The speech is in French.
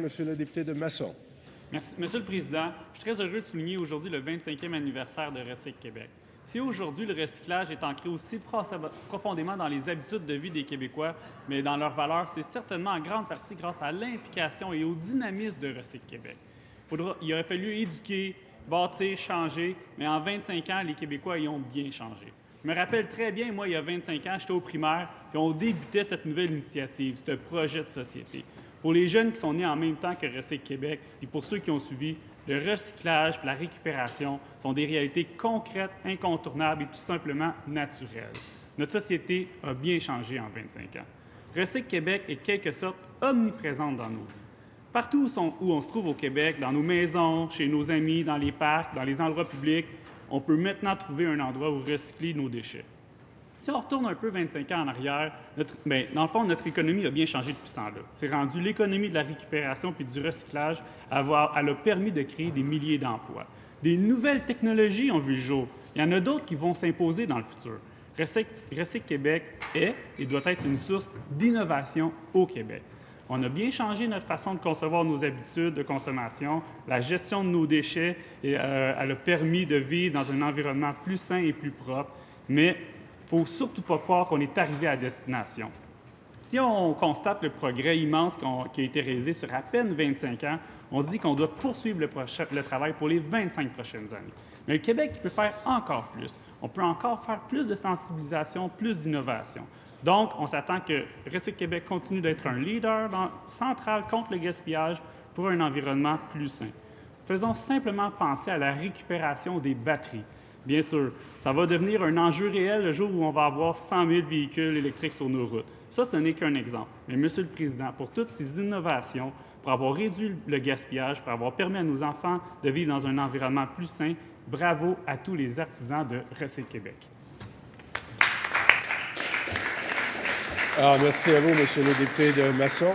Monsieur le député de Masson. Merci. Monsieur le Président, je suis très heureux de souligner aujourd'hui le 25e anniversaire de Recycle Québec. Si aujourd'hui le recyclage est ancré aussi profondément dans les habitudes de vie des Québécois, mais dans leurs valeurs, c'est certainement en grande partie grâce à l'implication et au dynamisme de Recycle Québec. Il aurait fallu éduquer, bâtir, changer, mais en 25 ans, les Québécois y ont bien changé. Je me rappelle très bien, moi, il y a 25 ans, j'étais au primaire, et on débutait cette nouvelle initiative, ce projet de société. Pour les jeunes qui sont nés en même temps que Recycle Québec et pour ceux qui ont suivi, le recyclage et la récupération sont des réalités concrètes, incontournables et tout simplement naturelles. Notre société a bien changé en 25 ans. Recycle Québec est quelque sorte omniprésente dans nos vies. Partout où on se trouve au Québec, dans nos maisons, chez nos amis, dans les parcs, dans les endroits publics, on peut maintenant trouver un endroit où recycler nos déchets. Si on retourne un peu 25 ans en arrière, dans le fond, notre économie a bien changé depuis ce temps-là. C'est rendu l'économie de la récupération puis du recyclage, elle a permis de créer des milliers d'emplois. Des nouvelles technologies ont vu le jour. Il y en a d'autres qui vont s'imposer dans le futur. Recycle Québec est et doit être une source d'innovation au Québec. On a bien changé notre façon de concevoir nos habitudes de consommation. La gestion de nos déchets, elle a permis de vivre dans un environnement plus sain et plus propre. Mais il ne faut surtout pas croire qu'on est arrivé à destination. Si on constate le progrès immense qui a été réalisé sur à peine 25 ans, on se dit qu'on doit poursuivre le travail pour les 25 prochaines années. Mais le Québec peut faire encore plus. On peut encore faire plus de sensibilisation, plus d'innovation. Donc, on s'attend que Recycle Québec continue d'être un leader central contre le gaspillage pour un environnement plus sain. Faisons simplement penser à la récupération des batteries. Bien sûr, ça va devenir un enjeu réel le jour où on va avoir 100 000 véhicules électriques sur nos routes. Ça, ce n'est qu'un exemple. Mais, Monsieur le Président, pour toutes ces innovations, pour avoir réduit le gaspillage, pour avoir permis à nos enfants de vivre dans un environnement plus sain, bravo à tous les artisans de Recycle Québec. Alors, merci à vous, Monsieur le député de Masson.